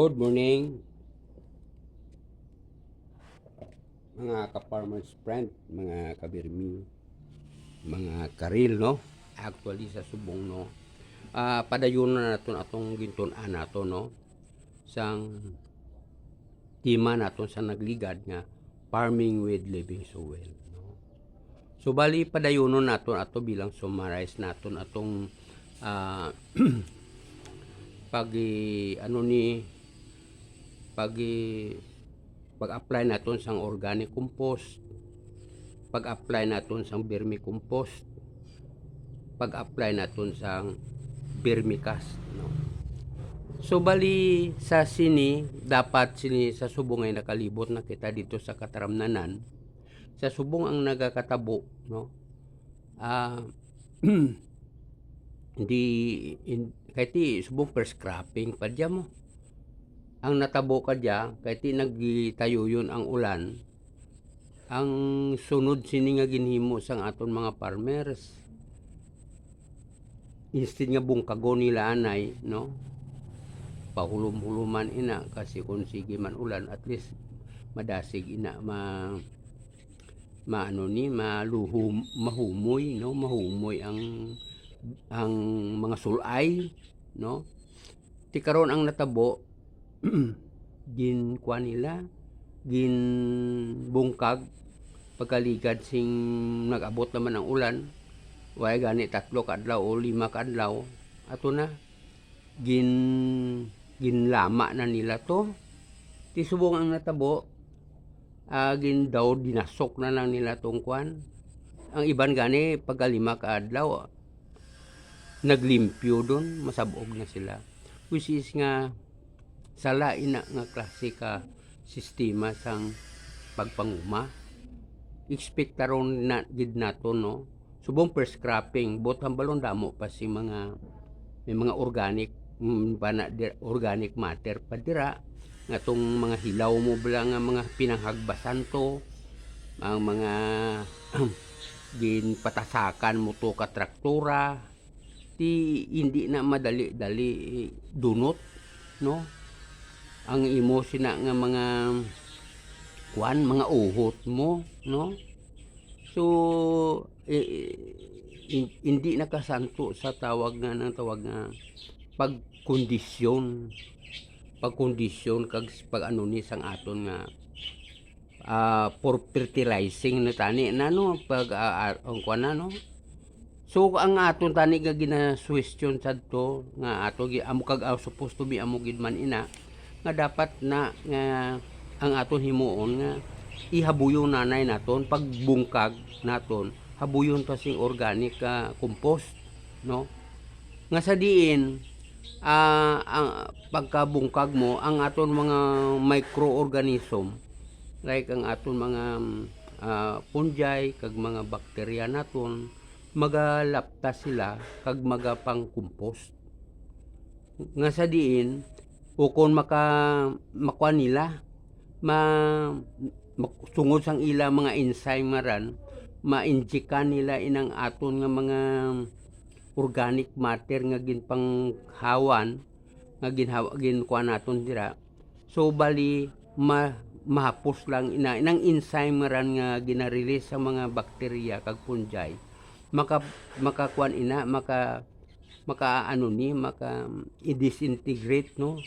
Good morning, mga ka-farmers friend, mga kabirmi, mga karil, no? Actually, sa subong, no? Padayon na natin atong gintunan nato, no? Sang tema naton sa nagligad nga farming with living soil, no? So, bali padayonon naton ato bilang summarize naton atong pag-apply naton sang organic compost, pag-apply naton sang vermicompost, pag-apply naton sang vermicast, no? So bali sa sini dapat sini sa subong ay nakalibot na kita dito sa Kataramnanan. Sa subong ang nagakatabo, no? Hindi kahit subong first cropping pa dya mo. Ang natabo ka dya, kahit nagtayo yun ang ulan, ang sunod sini nga ginhimo sang aton mga farmers, instead nga bungkago nila anay, no? Pahulom-huluman ina kasi kung sige man ulan, at least madasig ina mahumoy, no? Mahumoy ang mga sulay, no? Ti karon ang natabo ginkuan nila, ginbungkag pagkaligad sing nag-abot naman ang ulan, way gani 3 kadlaw o 5 kadlaw, ato na ginlama na nila to. Ti subong ang natabo, daw dinasok na lang nila tong kwan. Ang iban gani pagka 5 kadlaw naglimpyo don, masabog na sila, which is nga sala ina nga klase ka sistema sang pagpanguma. Expect taron na gid nato, no? Subong first cropping, bot hambalon damo pa si may mga organic organic matter pa dira nga tong mga hilaw mo bala nga mga pinanghagbasan to, ang mga ginpatasakan mo to ka traktora, ti hindi na madali-dali dunot, no? Ang imo sina nga mga uhot mo, no? So hindi nakasanto sa tawag nga pagkondisyon kag pag ano ni sang aton nga for fertilizing na tani na, no? Pag ang kuan na, no? So ang aton tani nga gina-question sadto nga ato amo kag supposed to be amo gid man ina nga dapat na nga ang aton himuon nga ihabuyon nanay naton pagbungkag naton, habuyon ta sing organic compost, no? Nga sa diin ang pagkabungkag mo ang aton mga microorganism, like ang aton mga fungi kag mga bakterya naton, magalapta sila kag magapang compost. Nga sa diin o kung makuha nila sungod sang ila mga enzyme ran, ma-injikan nila inang aton nga mga organic matter nga ginpanghawan nga ginkuha naton dira. So bali mahapos lang inang enzyme ran nga gina-release sa mga bakterya kag fungi, makakuan ina maka i-disintegrate, no,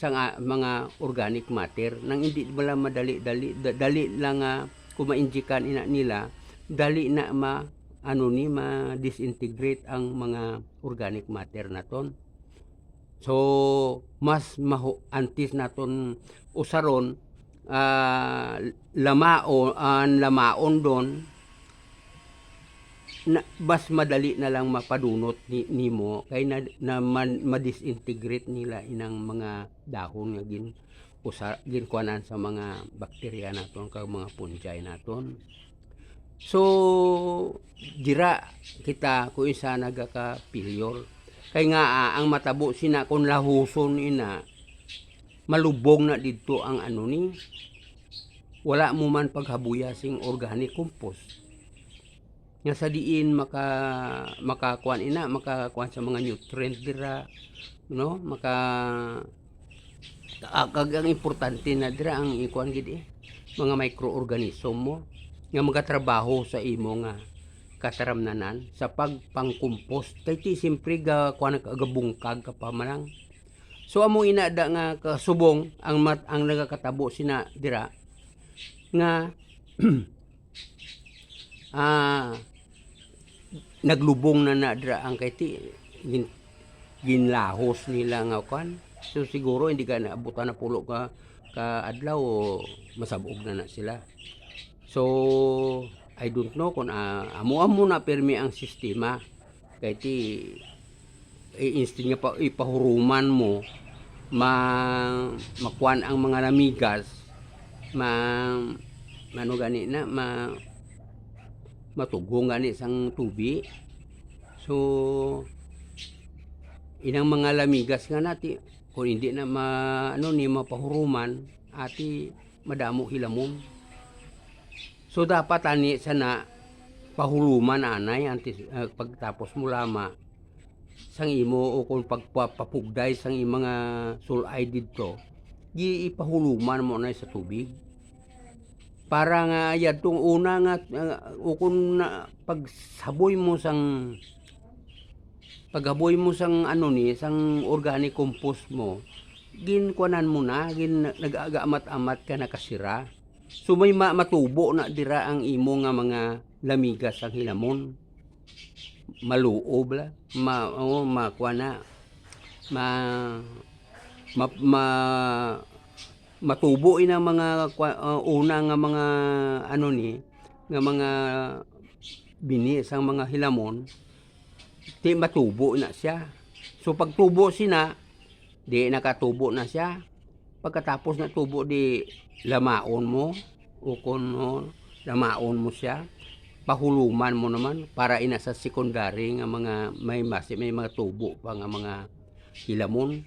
sa mga organic matter nang hindi bala dali lang kung ma-injikan ina nila, dali na ma-disintegrate ang mga organic matter naton. So mas antes naton usaron lamaon don na mas madali na lang mapadunot nimo kay na ma-disintegrate nila inang mga dahon nga ginkuanan sa mga bakterya naton kag mga fungi naton. So dira kita kung isa nagaka-failure kay nga ang matabo sina kung lahuson ina, malubong na didto ang ano ni, wala mo man paghabuya sing organic compost nga sa diin makakuan sa mga nutrient dira, no? Kag ang importante na dira ang ikuan gid mga microorganism mo nga magatrabaho sa imo nga kataramnanan sa pagpang-compost kay ti siyempre kuan ka gabungkag ka pa manang. So amo inada nga kasubong ang nagakatabo sina dira nga naglubong na dira ang kay ti ginlahos nila nga kuan. So siguro hindi ka naabutan na pulo ka adlaw o masabog na sila. So I don't know kung amo na permi ang sistema kay ti instead nga pa ipahuruman mo makuan ang mga lamigas ano gani na matugong gani sang tubi. So inang mga lamigas nga nati kung hindi na mapahuruman ati madamo hilamon. So dapat ani sana pahuluman anay pagtapos mo lama sang imo o kung pagpapugday sang mga sulay didto ipahuluman mo na sa tubig para nga yadtong una nga o kung paghaboy mo sang sang organic compost mo ginkuanan mo na nag-agamat-amat ka nakasira. So may matubo na dira ang imo nga mga lamigas ang hilamon. Maluob la makuha na matubo ina mga una nga mga nga mga bini sang mga hilamon di matubo na siya. So pagtubo sina di nakatubo na siya. Pagkatapos na tubo di lamaon mo o kung lamaon mo siya pahuluman mo naman para ina sa secondary nga mga may mga tubo pa nga mga hilamon.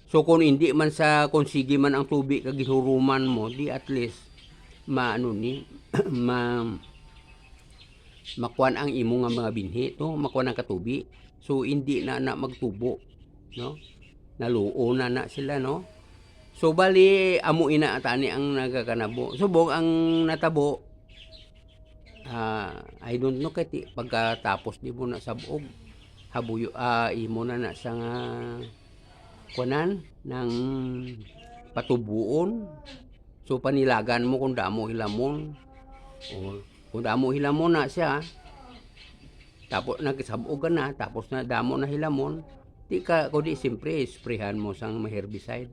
So kung hindi man kung sige man ang tubig kag gihuruman mo di at least makuan ang imo nga mga binhi to makuan ang katubi. So hindi na magtubo no naluo na sila no. So bali amo ina atani ang nagakanabo. Subong ang natabo I don't know kay pagkatapos di mo na sabog habuyo imo na sa nga kuanan ng patubuon. So panilagan mo kung damo hilamon o kung damo hilamon na siya tapos nagsabog ka na tapos na damo na hilamon di ka kundi siyempre sprayhan mo sang herbicide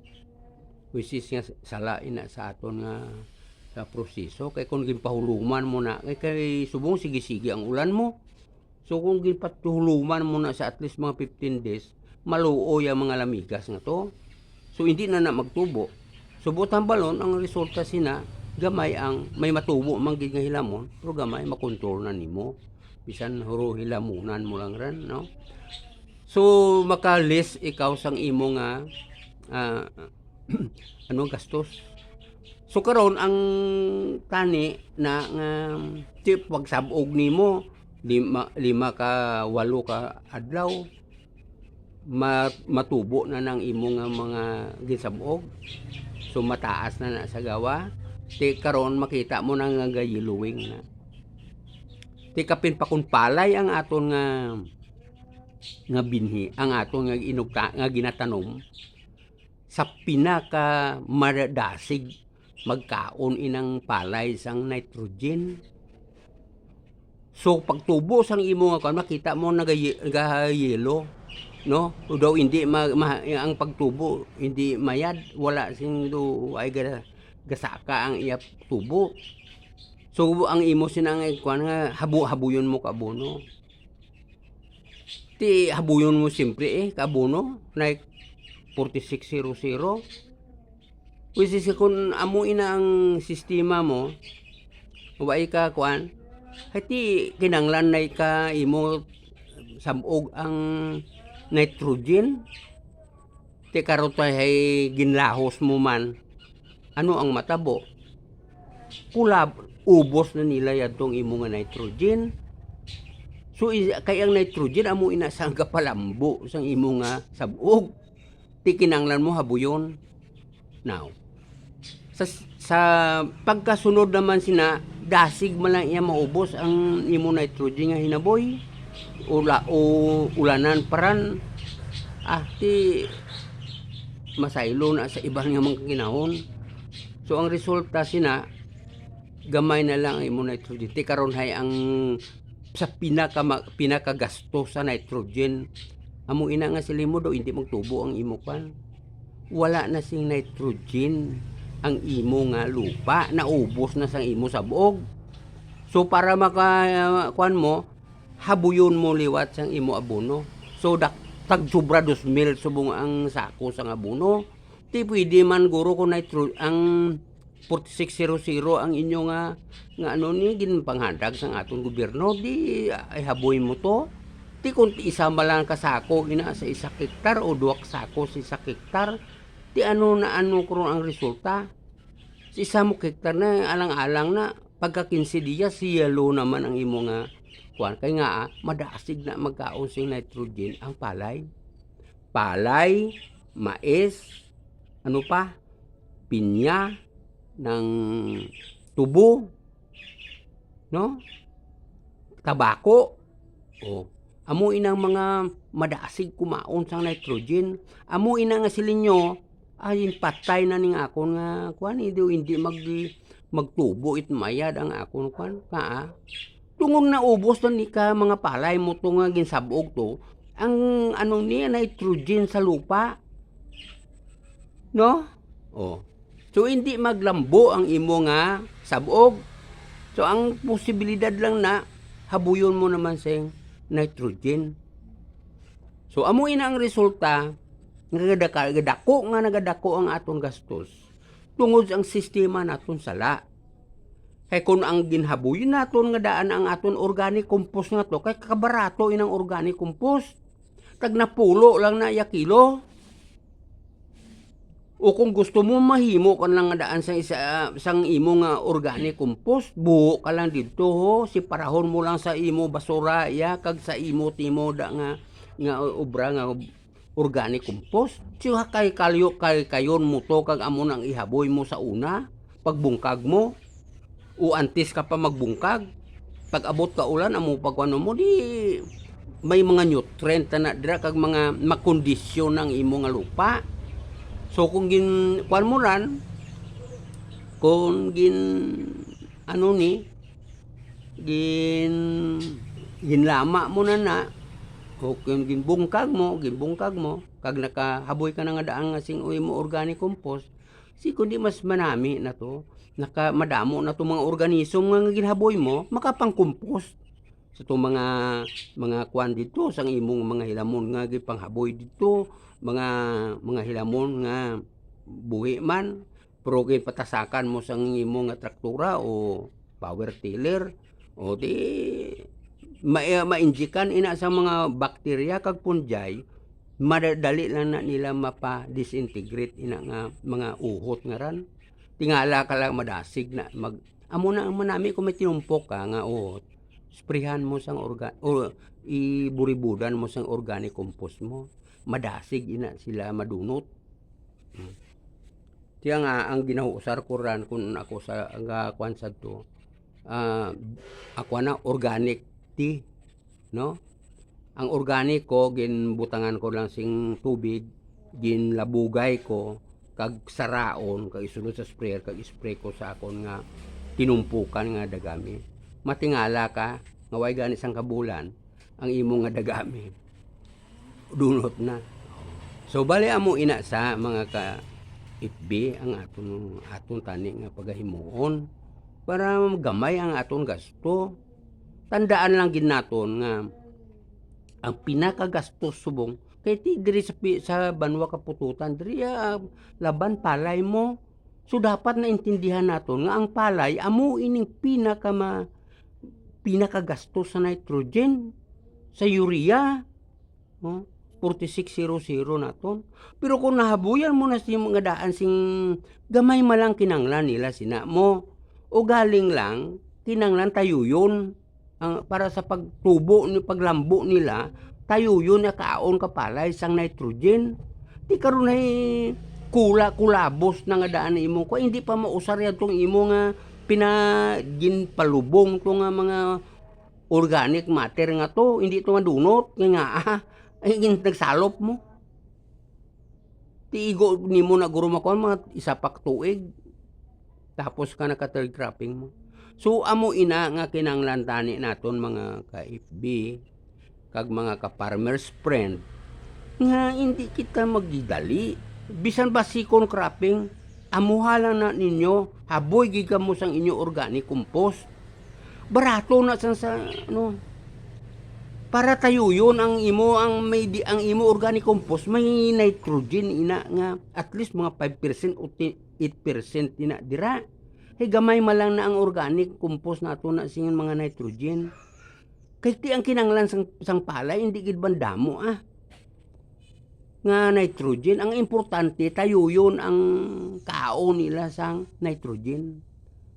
which is nga sala ina sa aton nga sa proseso kay kung ginpahuluman mo na kay subong sige-sige ang ulan mo. So kung ginpahuluman mo na sa at least mga 15 days maluo yung mga lamigas nga to. So hindi na magtubo. Subutan balon ang resulta sina gamay ang may matubo man gid nga hilamon pero gamay makontrol na nimo bisan huro hilamunan mo lang ran no. So makalis ikaw sang imo nga gastos. So karon ang tani na nga tip pagsabog nimo 5 ka 8 ka adlaw matubo na nang imo nga mga gisabog. So mataas na sa gawa. Ti karon makita mo na nga yellowing na. Ti kapin pa kun palay ang aton nga binhi, ang aton nga nga ginatanom sa pinaka madasig magkaon inang palay sang nitrogen. So pagtubo sang imo nga makita mo nagayelo no daw hindi ang pagtubo hindi mayad wala sing do ay gasaka ang iya tubo. So ang imo sinang kuan nga habuyon mo ka abono ti habuyon mo siyempre ka abono like 4600 which is kung amo ina ang sistema mo way ka kuan hati kinanglan nay ka imo sabog ang nitrogen ti karotay hay ginlahos mo man ano ang matabo kulab ubos na nila yadtong imo nga nitrogen. So kay ang nitrogen amo ina sang kapalambo sang imo nga sabog ti kinanglan mo habuyon. Now, sa pagkasunod naman sina, dasig man lang iya maubos ang imo nitrogen nga hinaboy. O ulanan paran, ti masaylo na sa iban nga mga kinahon. So ang resulta sina, gamay na lang ang imo nitrogen. Ti karon hay ang sa pinakagasto sa nitrogen, amo ina nga silimo do hindi magtubo ang imo kwan. Wala na sing nitrogen ang imo nga lupa, naubos na sang imo sa buog. So para kwan mo, habuyon mo liwat sang imo abono. So tag-sobra 2,000 subong ang sako sang abono. Ti pwede man guro kung ang 4600 ang inyo nga ano ni ginpanghadag sang aton gobyerno, di ay haboy mo to. Ti kung isa malang kasako ina sa 1 hektar o 2 sako sa 1 hektar, ti ano kron ang resulta. Sa 1 hektar na alang-alang na pagka 15 diya siyalo naman ang imo nga kuan kay nga madasig na magkaon sing nitrogen ang palay. Palay, mais, ano pa? Pinya ng tubo, no? Tabako. Amo inang mga madasig kumaon sang nitrogen. Amo ina nga silinyo ay patay na ning akon nga kuan hindi magtubo it mayad ang akon kuan tungod na ubos na ni ka mga palay mo to nga ginsabog to ang ni nitrogen sa lupa, no? So hindi maglambo ang imo nga sabog. So ang posibilidad lang na habuyon mo naman sa nitrogen. So amo ina ang resulta nagadako ang aton gastos tungod ang sistema naton sala. Kay kung ang ginhabuyon naton nga daan ang aton organic compost nga to, kay kabarato inang organic compost. Tag napulo lang na iya kilo. O kung gusto mo mahimo kan lang nga daan sang imo nga organic compost, buo ka lang dito ho, siparahon mo lang sa imo basura ya kag sa imo timo da nga obra nga organic compost. Siya kay kayon mo to kag amo nang ihaboy mo sa una pagbungkag mo o antes ka pa magbungkag. Pag abot ka ulan amo pagkuano mo di may mga nutrient na dira kag mga makondisyon ang imo nga lupa. So kung kuan mo ran kung ginlama mo na o kung ginbungkag mo kag nakahaboy ka na nga daan nga sing mo organic compost, kundi mas manami na to, madamo na to mga organismo nga ginhaboy mo makapang-compost sa to mga kuan dito sang imong mga hilamon nga gipanghaboy dito, mga hilamon nga buhi man pero patasakan mo sang imong nga traktura o power tiller o di mainjikan ina sa mga bakterya kag fungi, madali lang na nila mapa-disintegrate ina nga mga uhot nga ran. Tingala ka lang madasig na amo na manami kung may tinumpok ka nga uhot, sprayhan mo sang iburibudan mo sang organic compost mo, madasig ina sila madunot. Tiya nga ang ginausar ko ran kung ako sa kuan sad to, ako na organic tea, no? Ang organic ko ginbutangan ko lang sing tubig, ginlabugay ko kag saraon kag isunod sa sprayer kag spray ko sa akon nga tinumpukan nga dagami. Matingala ka nga way gani sang kabulan ang imo nga dagami dunot na. So bali amo ina sa mga ka itbi ang aton tani nga pagahimuon para gamay ang aton gasto. Tandaan lang gid naton nga ang pinakagastos subong kay ti diri sa Banwa Kapututan diri laban palay mo. So dapat naintindihan naton nga ang palay amo ining pinakagastos sa nitrogen, sa urea, 4600 naton. Pero kung nahabuyan mo na si mga daan sing gamay malang kinanglan nila sina mo o galing lang kinanglan tayo yun. Para sa pagtubo ni paglambo nila tayo yun na kaon kapalay sang nitrogen. Di karon ay kulabos na nga daan imo ko hindi pa mausar tong imo nga ginpalubong to nga mga organic matter nga to hindi to madunot nga ay nagsalop mo tiigo nimo na guro makuha mga isa pak tuig tapos ka naka-third cropping mo. So amo ina nga kinahanglan tani naton mga ka-FB kag mga ka-farmers friend nga hindi kita magidali bisan ba second cropping amuhala na ninyo haboy giga mo sang inyo organic compost barato na sa ano para tayo yun ang imo ang imo organic compost may nitrogen ina nga at least mga 5% o 8% ina dira hey gamay malang na ang organic compost nato na sing mga nitrogen kay ti ang kinanglan sang palay hindi gid bandamo nga nitrogen ang importante tayo yun ang kaon nila sang nitrogen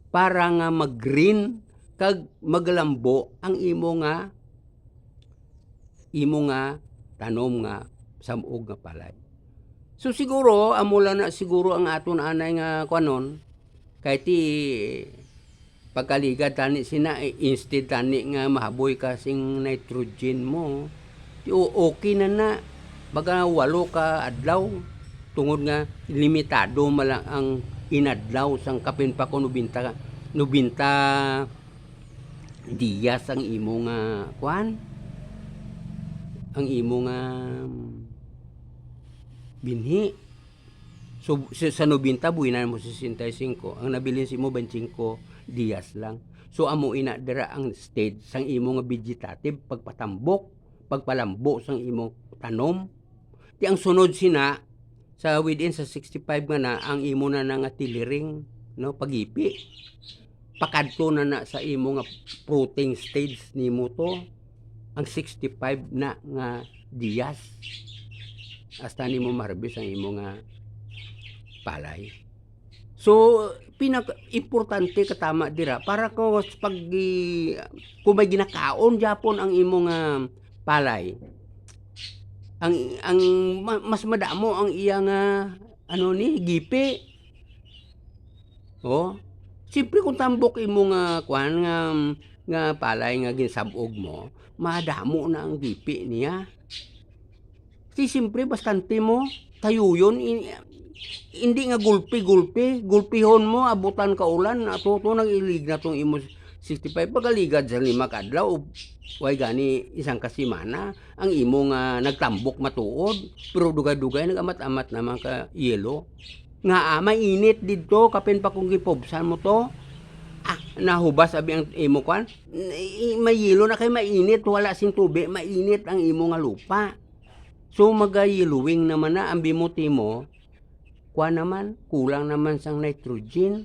para nga mag-green kag maglambo ang imo nga tanom nga samog nga palay. So siguro amula na siguro ang aton anay nga kuanon kay ti pagkaligad tani sina instead tani nga mahaboy ka sing nitrogen mo ti okay na baga 8 ka adlaw tungod nga limitado malang ang inadlaw sang kapin pa ko 90 diyas ang imo nga kuan ang imo nga binhi. So sa 90 buhinan mo 65 ang nabilin si mo 25 diyas lang. So amo ina dira ang stage sang imo nga vegetative pagpalambo sang imo tanom. Ti ang sunod sina sa within sa 65 nga na ang imo na nga tiliring no pagipi. Pakadto na sa imo nga fruiting stage nimo to ang 65 na nga diyas hasta nimo marbis ang imo nga palay. So pinaka-importante katama dira para ko pag kung may ginakaon japon ang imo nga palay ang mas madamo ang iya nga ano ni gipi. Oh, siyempre kung tambok imo nga kuan nga palay nga ginsabog mo, madamo na ang gipi niya. Si siyempre bastante mo tayo yun hindi nga gulpihon mo abutan ka ulan ato nang ilig na tong imo 65 pagaligad sa 5 kadlaw way gani isang kasimana ang imo nga nagtambok matuod pero dugay-dugay nagamat-amat naman ka yelo nga mainit didto kapin pa kung gipobsan mo to nahubas abi ang imo kan may yelo na kay mainit wala sing tubig mainit ang imo nga lupa so magayiluwing naman na ang bimuti mo kuha naman kulang naman sang nitrogen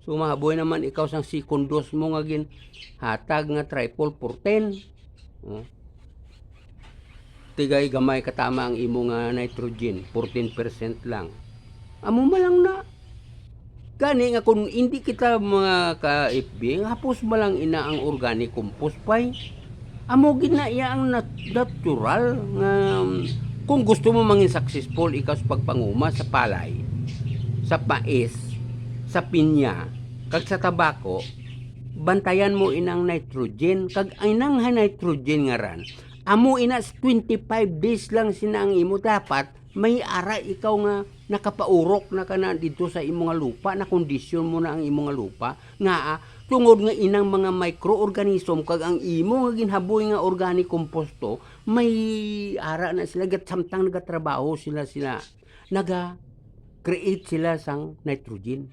so mahaboy naman ikaw sang second dose mo nga gin hatag nga triple 410 tigay gamay katama ang imo nga nitrogen 14% lang amo malang na gani nga kung hindi kita mga ka-FB hapos malang ina ang organic compost pay amo gina iya ang natural nga kung gusto mo mangin successful ikaw sa pagpanguma sa palay sa mais sa pinya kag sa tabako bantayan mo inang nitrogen kag inang nitrogen nga ran amo ina 25 days lang sina ang imo dapat may ara ikaw nga nakapaurok na kana dito sa imo nga lupa na kondisyon mo na ang imo nga lupa nga tungod nga inang mga microorganism kag ang imo nga ginhaboy nga organic composto may ara na sila gat samtang nagatrabaho sila naga create sila sang nitrogen.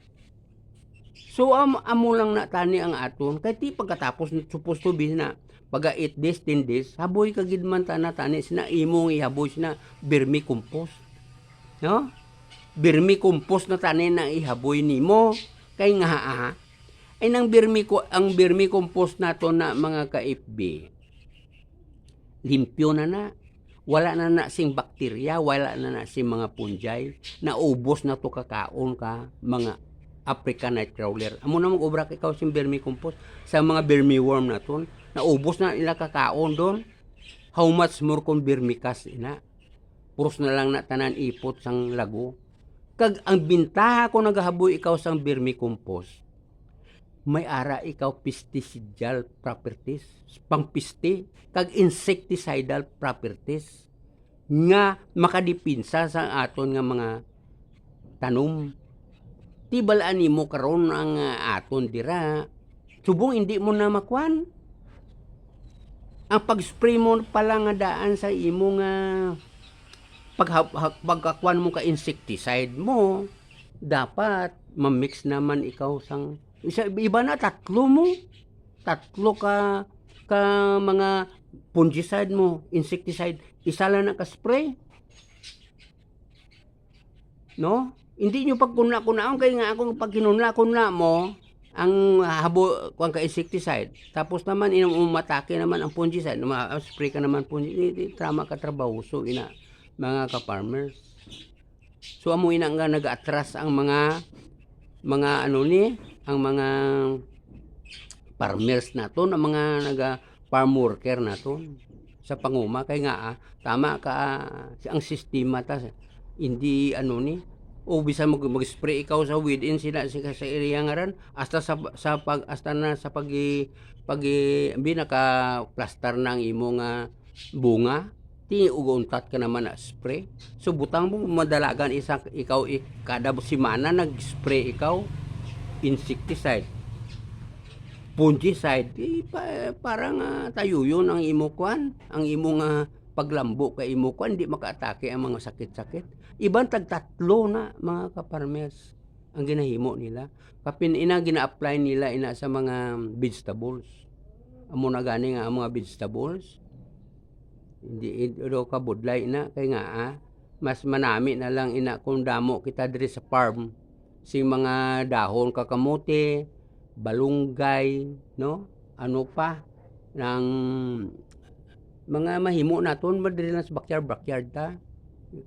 So amo lang na tani ang aton kay ti pagkatapos supposed to be na pag 8 days 10 days haboy kagid man tani sina imong ihaboy sina vermicompost no vermicompost na tani na ihaboy nimo kay nga ay ang vermicompost nato na mga ka-FB limpyo na wala na sing bakterya wala na sing mga fungi naubos na to kakaon ka mga African night crawler amo na mag-obra ikaw sing vermicompost sa mga vermiworm naton naubos na ila kakaon doon how much more kung vermicast ina puros na lang na tanan ipot sang lago Kag ang bintaha kung nagahaboy ikaw sang vermicompost, may ara ikaw pesticidal properties, pangpiste, kag insecticidal properties nga makadipinsa sa aton nga mga tanom. Ti balaan nimo karon ang aton dira, subong hindi mo na makuan. Ang pag-spray mo pala nga daan sa imo nga pagkakuan mo ka insecticide mo, dapat mamix naman ikaw sang iba na tatlo ka mga fungicide mo, insecticide, isa lang na ka-spray. No? Hindi nyo pagkuna-kunaon kay nga akong pag kinuna-kuna mo ang habo kuan ka insecticide. Tapos naman umatake naman ang fungicide, spray ka naman fungicide, tama ka trabaho so ina mga ka-farmers. So amo ina nga nag-atras ang mga ano ni, ang mga farmers naton, ang mga farm worker naton sa panguma kay nga tama ka ang sistema ta hindi ano ni o bisan mag-spray ikaw sa within sila sa area nga ran hasta sa pag naka-plaster na ang imo nga bunga ti uguntat ka naman na spray. So butang mo madalagan ikaw kada semana nag-spray ikaw insecticide, fungicide, parang tayo yun ang imo kuan, ang imo nga paglambo kay imo kuan di makaatake ang mga sakit-sakit. Ibang tagtatlo na mga ka-farmers ang ginahimo nila. Kapin ina gina-apply nila ina sa mga vegetables. Amo na gani nga ang mga vegetables hindi do ka budlay na kay nga mas manami na lang ina kung damo kita diri sa farm sing mga dahon kakamote, balunggay, no? Ano pa ng mga mahimo naton madiri lang sa backyard ta.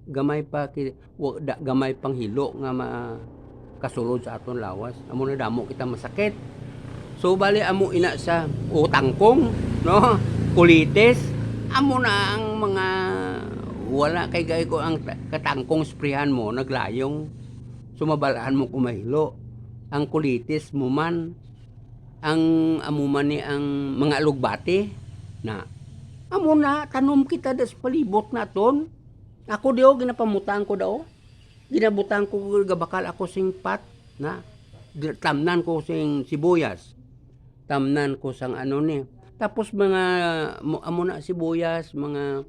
Gamay pang hilo nga kasulod sa aton lawas. Amo na damo kita masakit. So bali amo ina sa tangkong, no? Kulitis. Amo na ang mga wala kay gay ko ang katangkong sprayhan mo naglayong sumabalaan mo kumahilo. Ang kulitis mo man ang amo man ni ang mga alugbati na amo na tanom kita das palibot naton. Ako dio ginapamutang ko daw. Ginabutang ko gabakal ako sing pat na tamnan ko sing sibuyas. Tamnan ko sang ano ni. Tapos mga amo na sibuyas, mga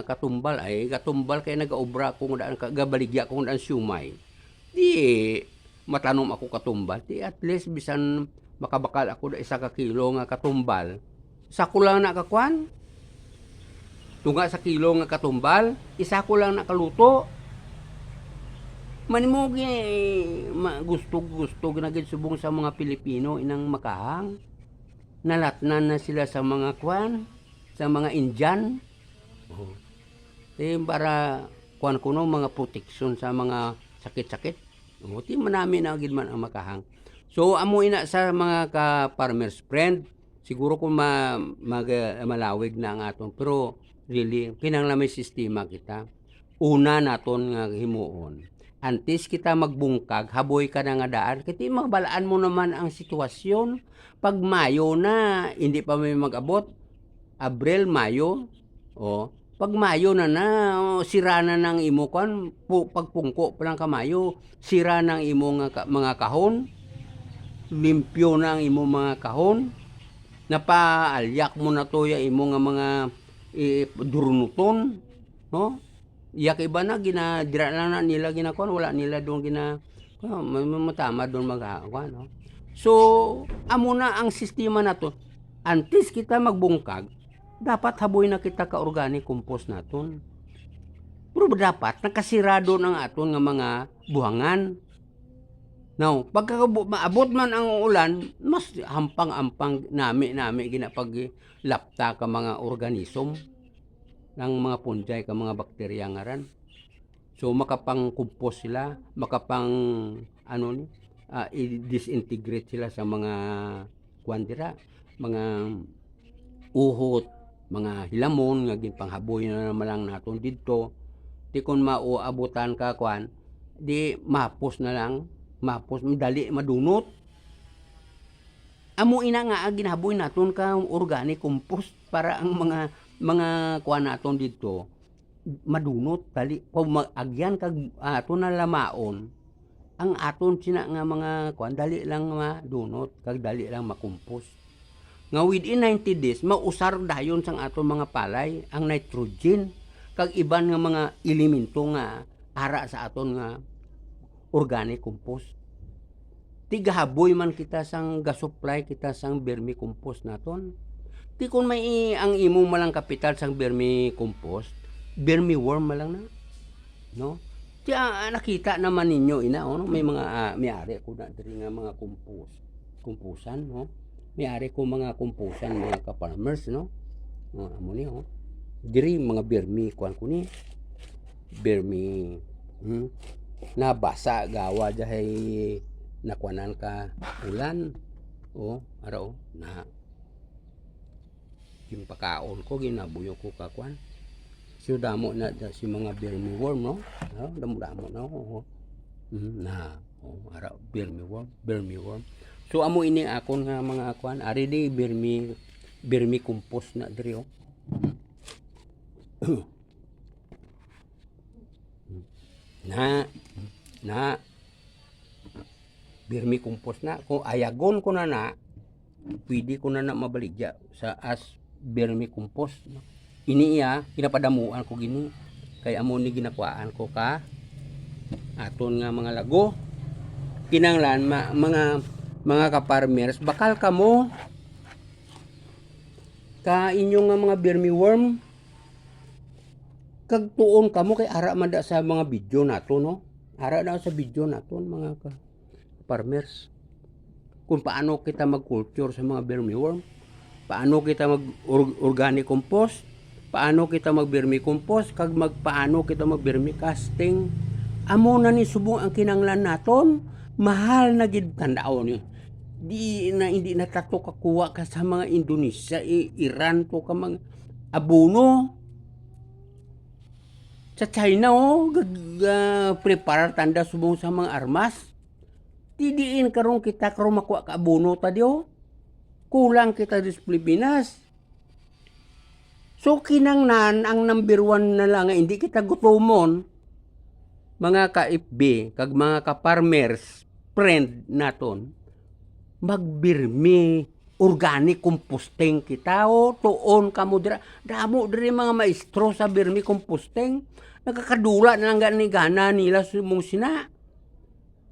katumbal ay katumbal kay nagaobra ko daan gabaligya ko daan siumay. Di matanom ako katumbal. Di at least bisan makabakal ako da 1 kilo nga katumbal. Sako lang na kakuan. Tunga sa kilo nga katumbal, isa ko lang nakaluto. Manimo gusto ginagid subong sa mga Pilipino inang makahang. Nalatnan na sila sa mga kwan, sa mga Indian. Para kwan kuno mga protection sa mga sakit-sakit. Ti manami na gid man ang makahang. So amo ina sa mga ka-farmers friend, siguro kung malawig na ang aton pero really kinahanglan may sistema kita. Una naton nga himuon. Antes kita magbungkag, haboy ka na nga daan. Kiti mabalaan mo naman ang sitwasyon. Pag Mayo na, hindi pa may mag-abot. Abril, Mayo. Pag Mayo na sira na ng imo kan. Pagpungko pa lang ka Mayo, sira ng imo mga kahon. Limpyo na ang imo mga kahon. Napaalyak mo na to ya imo nga mga durunuton. No? Iyak iba na dira lang na nila ginakuan wala nila doon matama doon maghakuan no. So amo na ang sistema nato. Antes kita magbungkag, dapat haboy na kita ka organic compost naton. Pero dapat nakasirado ng aton nga mga buhangan. Now, pagka maabot man ang ulan, mas hampang-ampang nami ginapag lapta ka mga organism ng mga fungi ka mga bakterya nga ran. So makapang-compose sila, i-disintegrate sila sa mga kwandira, mga uhot, mga hilamon nga ginpanghaboy na naman lang naton didto. Ti kun mauabutan ka kwan, di mapos na lang, mapos madali madunot. Amo ina nga ginabuhi naton ka organic compost para ang mga kuan naton didto madunot dali kung agyan kag aton na lamaon ang aton sina nga mga kuan dali lang madunot kag dali lang makumpos. Nga within 90 days mausar dayon sang aton mga palay ang nitrogen kag iban nga mga elemento nga ara sa aton nga organic compost. Tigahaboy man kita sang gasupply kita sang vermicompost naton. Ti kun may ang imong malang kapital sang vermicompost, vermiworm malang na, no? Ti nakita naman ninyo ina no? May mga may-ari ko na diri nga mga komposan, no? May-ari ko mga komposan mga ka-farmers, no? Amo ni oh. Diri mga vermi kuan ko ni. Vermi nabasa gawa jahay nakuanan ka ulan araw na gimpakaon ko ginabuyo ko kakuan so damo na si mga vermiworm no damo na na araw vermiworm so amo ini akon nga mga kuan ari di vermi compost na diri na vermicompost na kung ayagon ko na pwede ko na mabaligya sa as vermicompost no? Ini pinapadamuan ko gini kay amo ni ginakuaan ko ka aton nga mga lago kinanglan mga ka-farmers bakal kamo ka inyong nga mga vermiworm kag tuon kamo kay ara man da sa mga video nato no ara na sa video naton mga farmers kung paano kita mag-culture sa mga vermiworm, paano kita mag-organic compost, paano kita mag-vermicompost, kag paano kita mag-vermicasting. Amo na ni subong ang kinanglan naton, mahal na gid tandaon ni. Hindi na tato kakuha ka sa mga Indonesia, Iran to ka mga abono. Sa China prepare tanda subong sa mga armas. Tidiin karong kita karong makuha ka abono tadio. Kulang kita sa Pilipinas. So kinangnan ang number 1 na lang hindi kita gutomon mga ka-FB kag mga ka-farmers friend naton magbirmi organic composting kita tuon kamo dira damo diri mga maestro sa birmi composting nakakadula na lang ni gana nila sumong sina.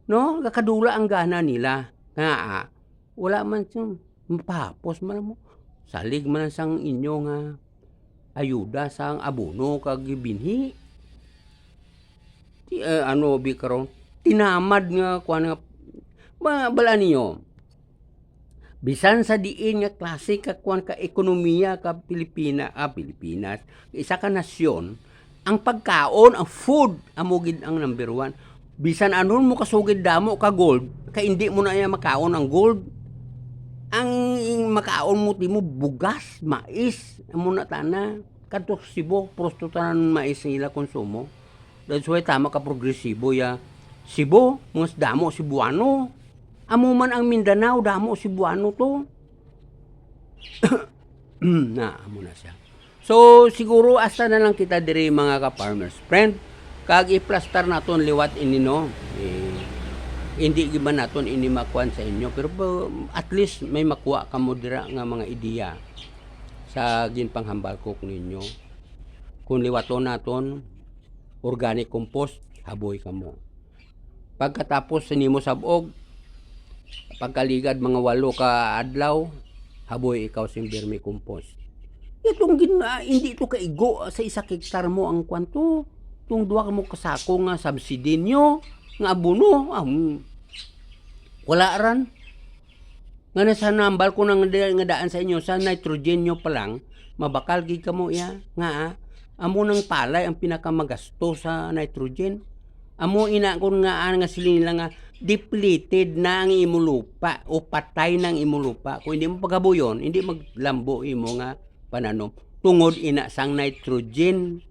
No, kakadula ang gana nila. Nga wala man siyang mapapos man mo. Salig man sang inyo nga ayuda sang abono kag binhi. Bi karon tinamad nga kuan nga bala niyo. Bisan sa diin nga klase ka kuan ka ekonomiya ka Pilipinas, isa ka nasyon, ang pagkaon, ang food amo gid ang number 1. Bisan anon mo kasugid damo ka gold, kay hindi mo na makaon ang gold. Ang makaon mo timo bugas, mais, amo na tana. Kadto Cebu, prosto tanan mais nila konsumo. That's why tama ka progresibo Cebu, mga damo Cebuano. Amo man ang Mindanao, damo Cebuano to. Amo na siya. So siguro hasta na lang kita diri mga ka-farmers friend. Kag i-plaster naton liwat ini no. Hindi giba naton ini makuan sa inyo pero at least may makuha kamo dira nga mga ideya sa ginpanghambal ko ninyo. Kung liwaton naton organic compost haboy kamo. Pagkatapos nimo sabog pagkaligad mga 8 ka adlaw haboy ikaw sing vermicompost. Itong hindi ito kaigo sa 1 hektar mo ang kwanto. Tung 2 mo kasako nga subsidy nyo, nga abono, wala ran. Nga nasa nambal ko nga daan sa inyo, sa nitrogen nyo pa lang, mabakal gid kamo nga amo ng palay ang pinakamagasto sa nitrogen. Amo ina kun nga sila nila nga depleted na ang imo lupa o patay ng imo lupa. Kung hindi mo pagabuyon, hindi maglambo imo nga pananom. Tungod ina sang nitrogen.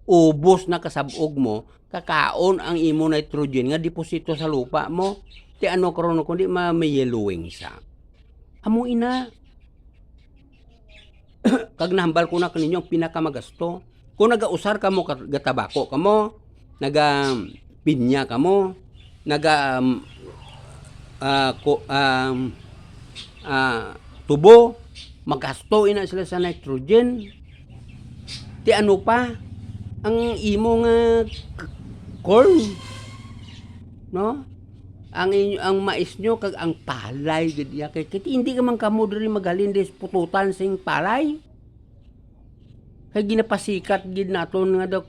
ubos na kasabog mo, kakaon ang imo nitrogen nga deposito sa lupa mo. Ti ano karon kundi may yellowing sa. Amo ina. Kag nahambal ko na kaninyo ang pinakamagasto. Kung nagausar ka mo tabako ka mo, naga pinya ka mo, naga tubo, magasto ina sila sa nitrogen. Ti ano pa ang imo nga corn, no? Ang mais nyo kag ang palay gid ya kay hindi ka man kamo diri magalin des pututan sing palay. Kay ginapasikat gid naton nga daw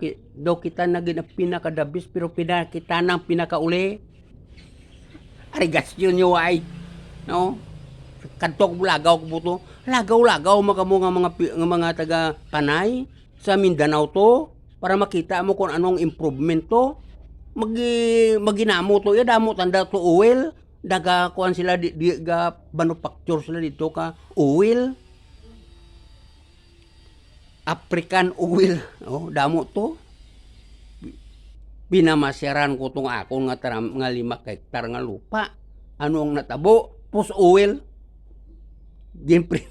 kita na pinakadabis pero kita nang pinakauli. Arigasyon nyo ay, no? Kadtok lagaw ko buto. Lagaw makamo nga mga taga Panay sa Mindanao to para makita mo kung anong improvement to. Maginamo to damo tanda to oil, daga kuan sila ga manufacture sila dito ka oil, African oil, damo to. Binamasyaran ko tong ako nga 5 hektar nga lupa. Ano ang natabo? Pus oil. Siyempre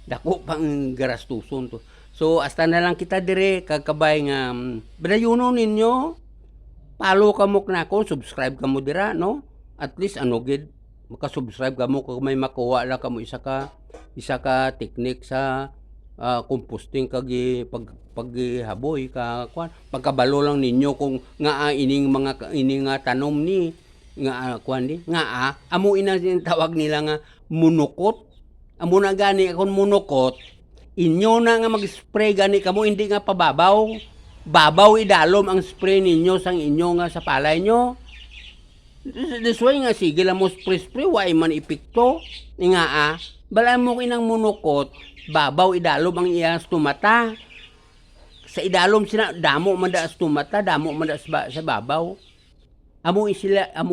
dako pang garastuson to. So hasta na lang kita dire kagkabay nga bidayuno ninyo. Follow ka mo na ako, subscribe ka mo dira, no? At least gid maka-subscribe ka mo kung may makuha lang ka mo isa ka technique sa composting kag paghaboy ka kwan. Pagkabalo lang ninyo kung nga ining nga tanom ni nga kwan di nga amo ina tawag nila nga munukot. Amo na gani akong munukot. Inyo na nga mag-spray gani kamo hindi nga pababaw. Babaw idalom ang spray ninyo sang inyo nga sa palay nyo. This way nga sige lang mo spray way man epekto. Nga bala mo kinang munukot, babaw idalom ang iya stumata. Sa idalom sila damo man da stumata, damo man da sa babaw. Amo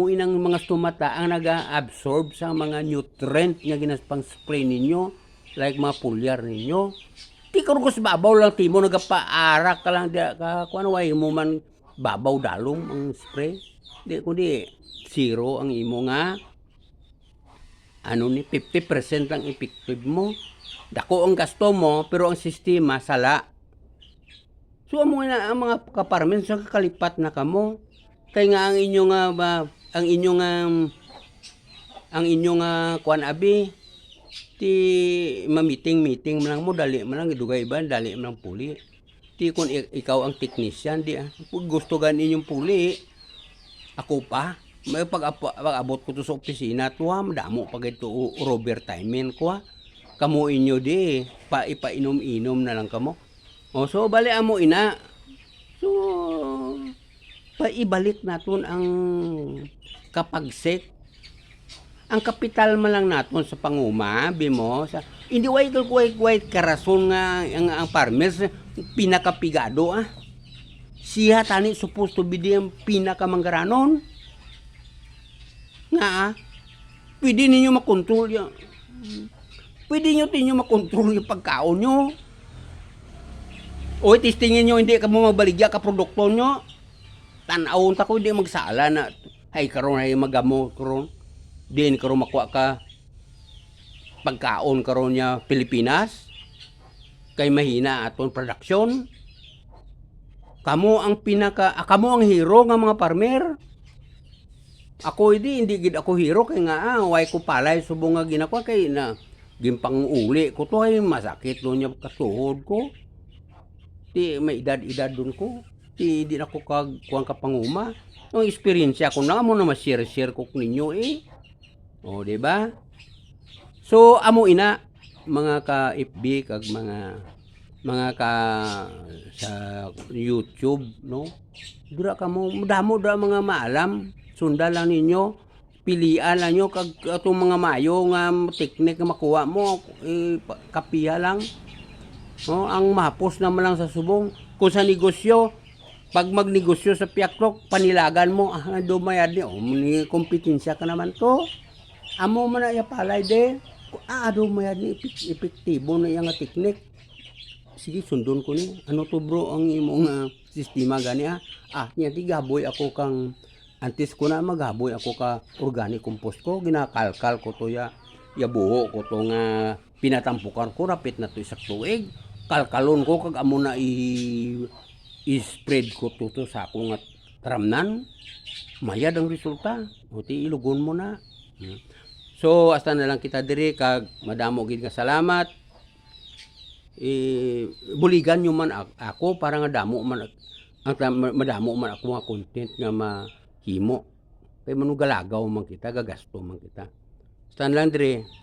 inang mga stumata ang naga-absorb sa mga nutrient nga ginaspang spray ninyo. Like mga pulyar ninyo. Di ka rin babaw lang timo, nagapaarak ka lang, kung way mo man babaw dalom ang spray. Di kundi zero ang imo nga, 50% ang effective mo. Dako ang gasto mo, pero ang sistema, sala. So, ang mga kaparmen, sa kakalipat na kamo. Kaya nga ang inyong kuan abi, ti meeting lang mo dali man lang idugay ba dali man lang puli ti kun ikaw ang technician di gusto gan inyong puli ako pa may pag-abot ko to sa opisina to madamo pag ito overtime ko kamo inyo di ipainom-inom na lang kamo so bali amo ina so paibalik naton ang kapagsek. Ang kapital man lang naton sa panguma, bimo, hindi way karason nga ang farmers pinakapigado Siya tani supposed to be ang pinakamanggaranon. Nga pwede ninyo makontrol yan. Pwede ninyo makontrol yung pagkaon nyo. O testingin nyo hindi ka mo mabaligya ka produkto nyo. Tanawon ta ko hindi magsala na hay karon ay magamo karon. Din karon makuha ka pagkaon karon niya Pilipinas kay mahina aton production. Kamo ang hero nga mga farmer. Ako hindi gid ako hero kay nga way ko palay subong nga ginakuha kay na gimpang uli ko to ay masakit do niya kasuhod ko. Ti may edad dun ko. Ti di na ko kuang kapanguma. Ang experience ko na mo na ma-share ko ninyo O, di ba? So, amo ina mga ka-FB kag mga ka sa YouTube, no? Dura ka mo, damo mga maalam, sunda lang ninyo, pilian lang nyo kag atong mga mayo nga teknik nga makuha mo, kapiya lang. No, ang mahapos naman lang sa subong. Kung sa negosyo, pag magnegosyo sa piaklok, panilagan mo, dumayad ni, kompetensya ka naman to. Amo man na palay de, mayad ni epektibo na yung teknik. sige sundon ko ni. Ano to bro ang imong sistema gani nya ti gaboy ako kang antes ko na maghaboy ako ka organic compost ko ginakalkal ko to ya buho ko to nga pinatampukan ko rapit na to isak tuig. Kalkalon ko kag amo na i-spread ko to sa akong taramnan. Mayad ang resulta. O ti ilugon mo na. So hasta na lang kita diri kag madamo gid nga salamat. Buligan nyo man ako para nga damo man madamo man ako nga content nga mahimo. Kay manugalagaw man kita, gagasto man kita. Hasta na lang diri.